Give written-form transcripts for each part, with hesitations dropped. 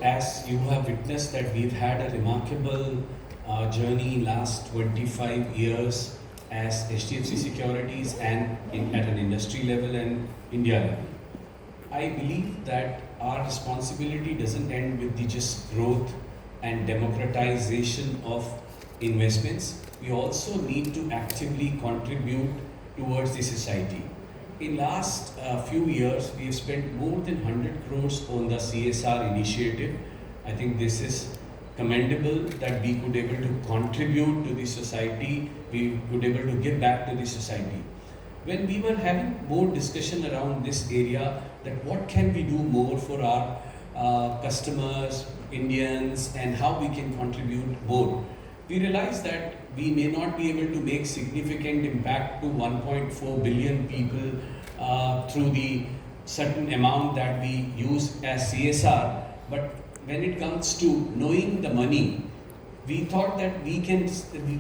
as you have witnessed that we've had a remarkable journey last 25 years as HDFC Securities and at an industry level and India level. I believe that our responsibility doesn't end with the just growth and democratization of investments. We also need to actively contribute towards the society. In last few years, we have spent more than 100 crores on the CSR initiative. I think this is commendable that we could able to contribute to the society, we could able to give back to the society. When we were having more discussion around this area, that what can we do more for our customers, Indians, and how we can contribute more, we realized that we may not be able to make significant impact to 1.4 billion people through the certain amount that we use as CSR, but when it comes to knowing the money, we thought that we can,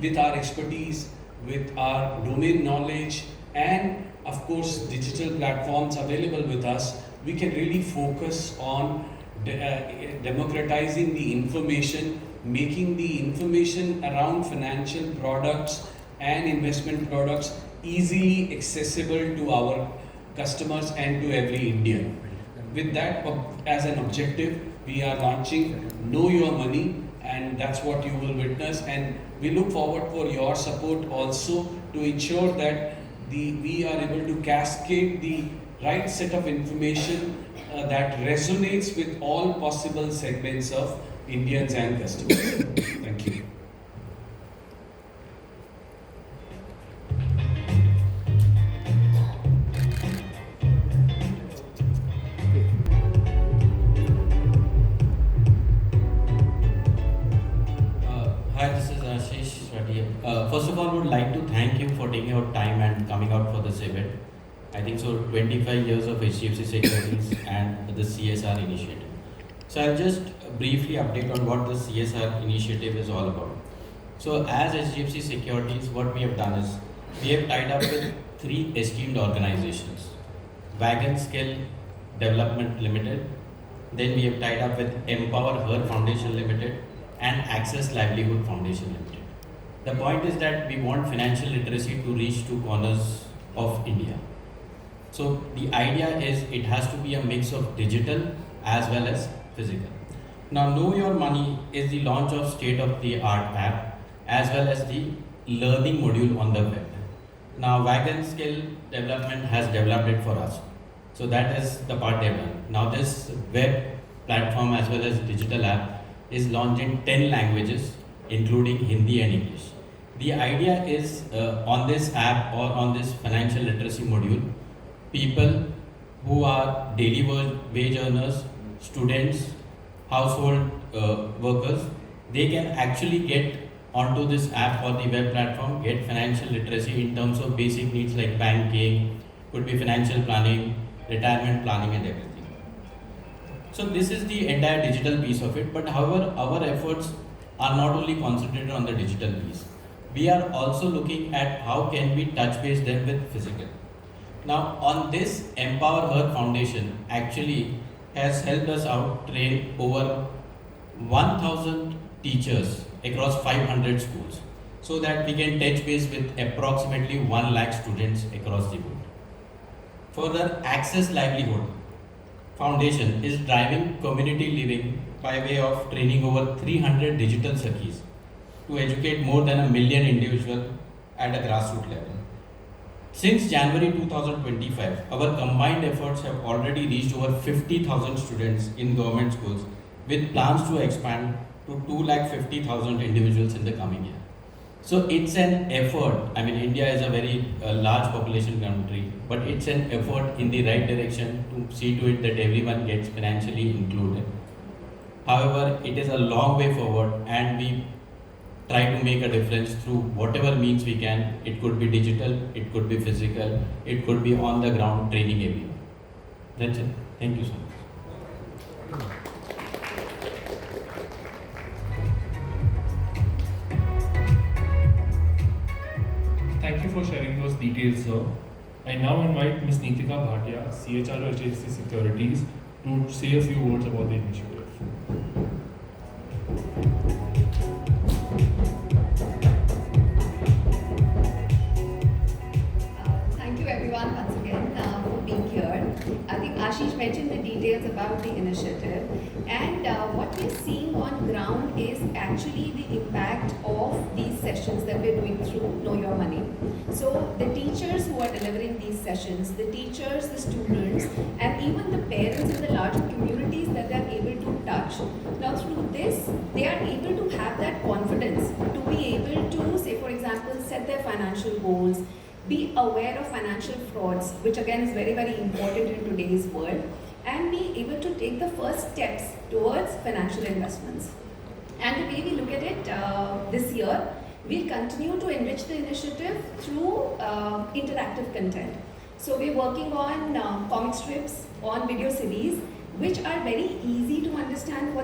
with our expertise, with our domain knowledge, and of course digital platforms available with us, we can really focus on democratizing the information, making the information around financial products and investment products easily accessible to our customers and to every Indian. With that as an objective, we are launching Know Your Money, and that's what you will witness, and we look forward for your support also to ensure that we are able to cascade the right set of information that resonates with all possible segments of Indians and customers. Thank you. Hi, this is Ashish, Rathi. First of all, I would like to thank you for taking out time and coming out for this event. I think so 25 years of HDFC Securities and the CSR initiative. So I'll just briefly update on what the CSR initiative is all about. So as HDFC Securities, what we have done is, we have tied up with 3 esteemed organizations. Wagon Skill Development Limited, then we have tied up with Empower Her Foundation Limited and Access Livelihood Foundation Limited. The point is that we want financial literacy to reach 2 corners of India. So the idea is it has to be a mix of digital as well as physical. Now Know Your Money is the launch of state-of-the-art app as well as the learning module on the web. Now Wagon Skill Development has developed it for us. So that is the part they've done. Now this web platform as well as digital app is launched in 10 languages including Hindi and English. The idea is on this app or on this financial literacy module, people who are daily wage earners, students, household workers, they can actually get onto this app or the web platform, get financial literacy in terms of basic needs like banking, could be financial planning, retirement planning and everything. So this is the entire digital piece of it, but however our efforts are not only concentrated on the digital piece. We are also looking at how can we touch base them with physical. Now on this, Empower Her Foundation actually has helped us out train over 1,000 teachers across 500 schools so that we can touch base with approximately 1 lakh students across the board. Further, Access Livelihood Foundation is driving community living by way of training over 300 digital Sakhis to educate more than 1 million individuals at a grassroots level. Since January 2025, our combined efforts have already reached over 50,000 students in government schools with plans to expand to 250,000 individuals in the coming year. So it's an effort. I mean, India is a very large population country, but it's an effort in the right direction to see to it that everyone gets financially included. However, it is a long way forward and we try to make a difference through whatever means we can. It could be digital, it could be physical, it could be on the ground training everyone. That's it. Thank you so much. Thank you for sharing those details, sir. I now invite Ms. Ritika Bhatia, CHRO HDFC Securities, to say a few words about the initiative. initiative, and what we're seeing on ground is actually the impact of these sessions that we're doing through Know Your Money. So the teachers who are delivering these sessions, the teachers, the students, and even the parents in the larger communities that they're able to touch. Now through this, they are able to have that confidence to be able to, say for example, set their financial goals, be aware of financial frauds, which again is very, very important in today's world, and be able to take the first steps towards financial investments. And the way we look at it this year, we'll continue to enrich the initiative through interactive content. So we're working on comic strips, on video series, which are very easy to understand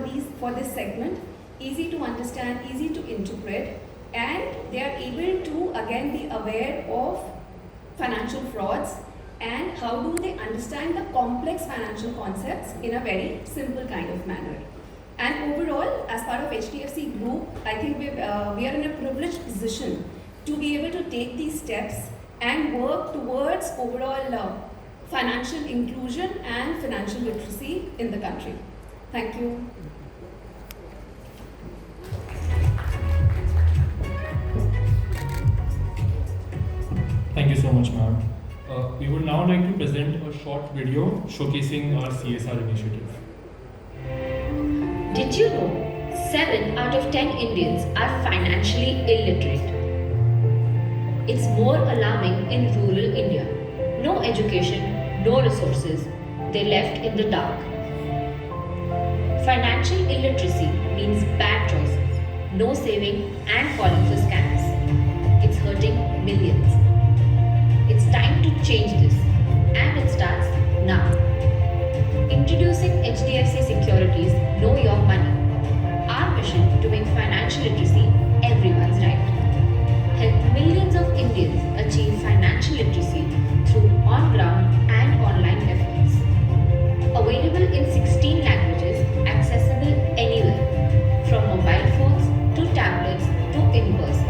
for this segment, easy to understand, easy to interpret, and they are able to again be aware of financial frauds and how do they understand the complex financial concepts in a very simple kind of manner. And overall, as part of HDFC Group, I think we are in a privileged position to be able to take these steps and work towards overall financial inclusion and financial literacy in the country. Thank you. Thank you so much, ma'am. We would now like to present a short video showcasing our CSR initiative. Did you know 7 out of 10 Indians are financially illiterate? It's more alarming in rural India. No education, no resources, they're left in the dark. Financial illiteracy means bad choices, no saving and falling for scams. It's hurting millions. It's time to change this, and it starts now. Introducing HDFC Securities Know Your Money, our mission to make financial literacy everyone's right. Help millions of Indians achieve financial literacy through on-ground and online efforts. Available in 16 languages, accessible anywhere, from mobile phones to tablets to in-person.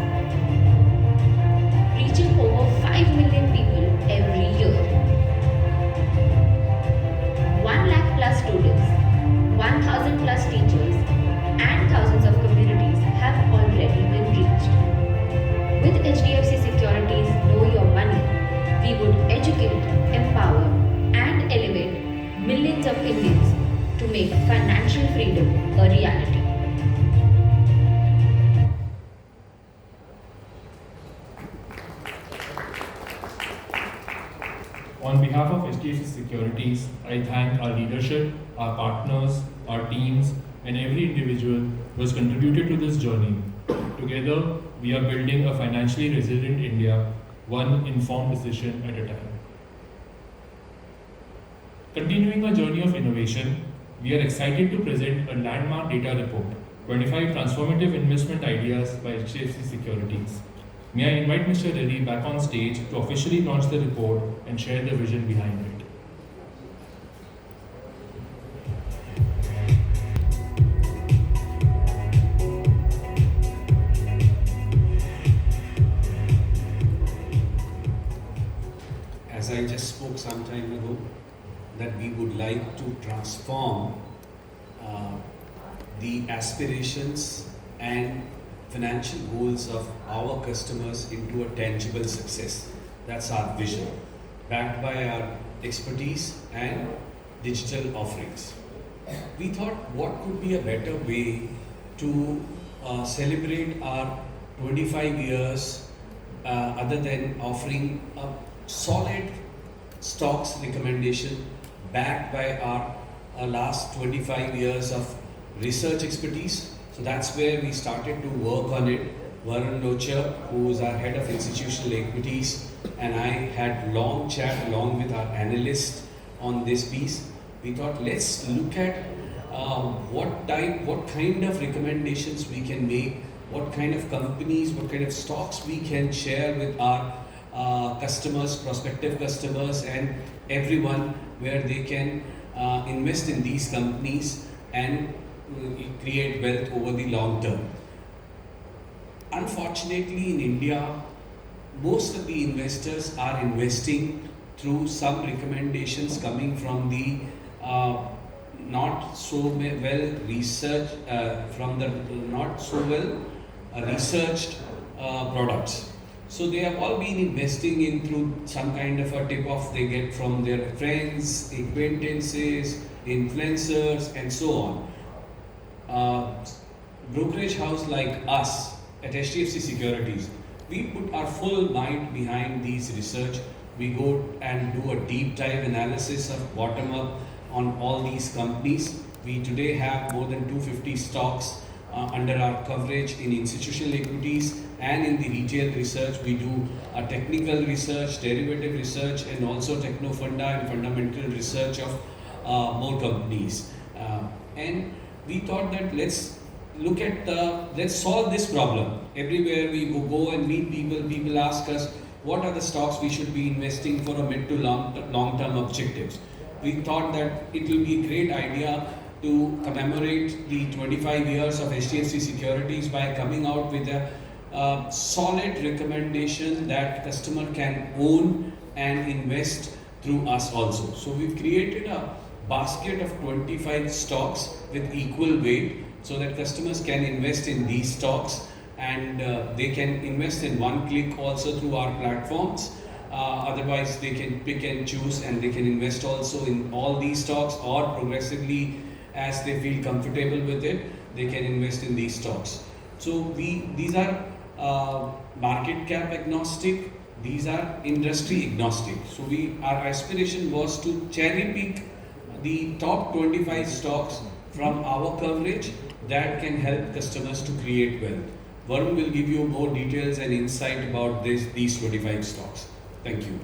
Reaching over 5 million people every year. 1 lakh plus students, 1,000 plus teachers, and thousands of communities have already been reached. With HDFC Securities Know Your Money, we would educate, empower, and elevate millions of Indians to make financial freedom a reality. On behalf of HDFC Securities, I thank our leadership, our partners, our teams, and every individual who has contributed to this journey. Together, we are building a financially resilient India, one informed decision at a time. Continuing our journey of innovation, we are excited to present a landmark data report, 25 transformative investment ideas by HDFC Securities. May I invite Mr. Relli back on stage to officially launch the report and share the vision behind it. As I just spoke some time ago, that we would like to transform the aspirations and financial goals of our customers into a tangible success. That's our vision, backed by our expertise and digital offerings. We thought, what could be a better way to celebrate our 25 years other than offering a solid stocks recommendation backed by our last 25 years of research expertise. So that's where we started to work on it. Varun Locher, who is our head of institutional equities, and I had long chat along with our analyst on this piece. We thought, let's look at what kind of recommendations we can make, what kind of companies, what kind of stocks we can share with our customers, prospective customers, and everyone, where they can invest in these companies and create wealth over the long term. Unfortunately, in India, most of the investors are investing through some recommendations coming from the not so well researched researched products. So they have all been investing in through some kind of a tip off they get from their friends, acquaintances, influencers, and so on. Brokerage house like us at HDFC Securities, we put our full mind behind these research. We go and do a deep dive analysis of bottom up on all these companies. We today have more than 250 stocks under our coverage in institutional equities and in the retail research. We do a technical research, derivative research, and also techno-funda and fundamental research of more companies. And we thought that let's solve this problem. Everywhere we go and meet people ask us what are the stocks we should be investing for a mid to long-term objectives. We thought that it will be a great idea to commemorate the 25 years of HDFC Securities by coming out with a solid recommendation that customer can own and invest through us also. So we've created a basket of 25 stocks with equal weight so that customers can invest in these stocks, and they can invest in one click also through our platforms. Otherwise they can pick and choose, and they can invest also in all these stocks, or progressively as they feel comfortable with it, they can invest in these stocks. So these are market cap agnostic, these are industry agnostic. So our aspiration was to cherry pick the top 25 stocks from our coverage that can help customers to create wealth. Varun will give you more details and insight about these 25 stocks. Thank you.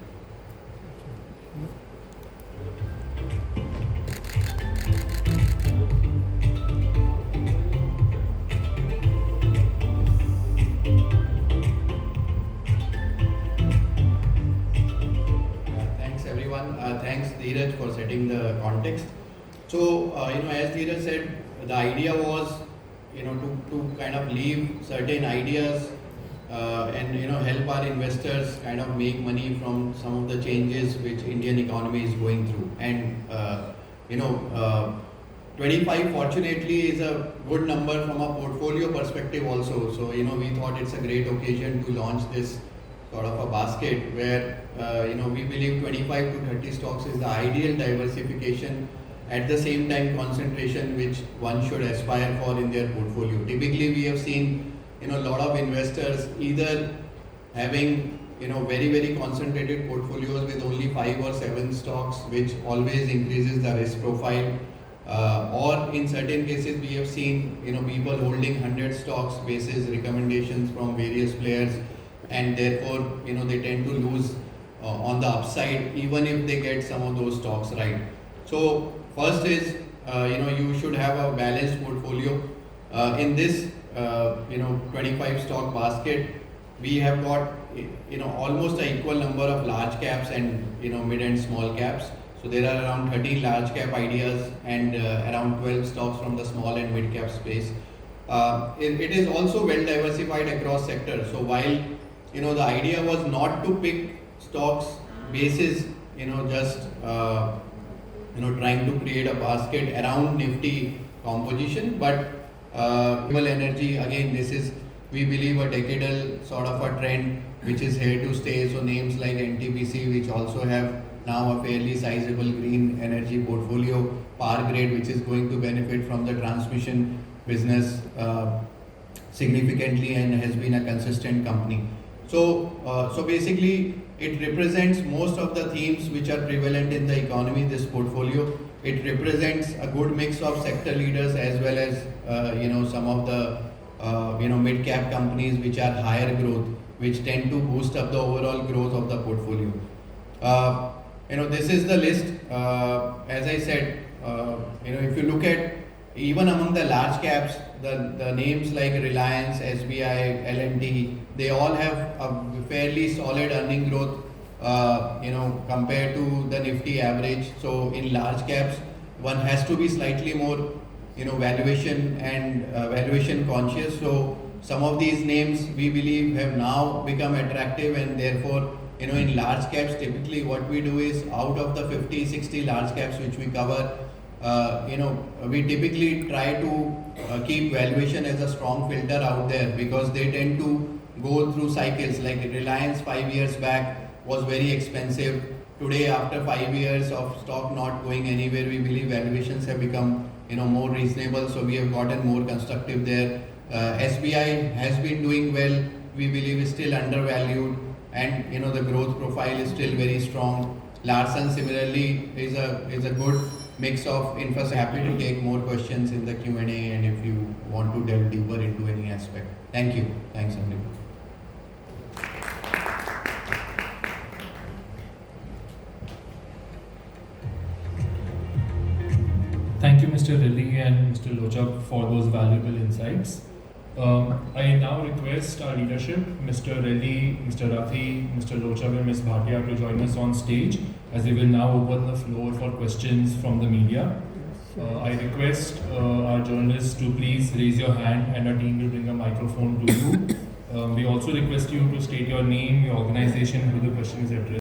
Thanks everyone. Thanks Dhiraj for setting the context. So, as Dhiraj said, the idea was, to kind of leave certain ideas and, help our investors kind of make money from some of the changes which Indian economy is going through. And, 25 fortunately is a good number from a portfolio perspective also. So, we thought it's a great occasion to launch this sort of a basket where, we believe 25 to 30 stocks is the ideal diversification, at the same time concentration which one should aspire for in their portfolio. Typically we have seen a lot of investors either having very very concentrated portfolios with only 5 or 7 stocks, which always increases the risk profile, or in certain cases we have seen people holding 100 stocks basis recommendations from various players, and therefore they tend to lose on the upside even if they get some of those stocks right. So first is, you should have a balanced portfolio. In this, 25 stock basket, we have got, almost an equal number of large caps and, mid and small caps. So there are around 13 large cap ideas and around 12 stocks from the small and mid cap space. It is also well diversified across sectors. So while, the idea was not to pick stocks basis, just trying to create a basket around Nifty composition, but renewable energy, again, this is, we believe, a decadal sort of a trend which is here to stay. So names like NTPC, which also have now a fairly sizable green energy portfolio, Power Grid, which is going to benefit from the transmission business significantly and has been a consistent company. So basically, it represents most of the themes which are prevalent in the economy, this portfolio. It represents a good mix of sector leaders as well as, some of the, mid-cap companies which are higher growth, which tend to boost up the overall growth of the portfolio. This is the list. As I said, if you look at even among the large caps, the names like Reliance, SBI, L&T, they all have a fairly solid earning growth, compared to the Nifty average. So in large caps, one has to be slightly more, valuation and valuation conscious. So some of these names we believe have now become attractive, and therefore, in large caps, typically what we do is out of the 50, 60 large caps which we cover, we typically try to keep valuation as a strong filter out there because they tend to go through cycles. Like Reliance 5 years back was very expensive. Today, after 5 years of stock not going anywhere, we believe valuations have become more reasonable. So we have gotten more constructive there. SBI has been doing well. We believe is still undervalued, and the growth profile is still very strong. Larsen similarly is a good mix of infrastructure. Happy to take more questions in the Q&A, and if you want to delve deeper into any aspect. Thank you. Thanks, Sandeep. Thank you, Mr. Relli and Mr. Locha, for those valuable insights. I now request our leadership, Mr. Relli, Mr. Rathi, Mr. Locha and Ms. Bhatia to join us on stage as we will now open the floor for questions from the media. I request our journalists to please raise your hand and our team will bring a microphone to you. We also request you to state your name, your organization, who the question is addressed.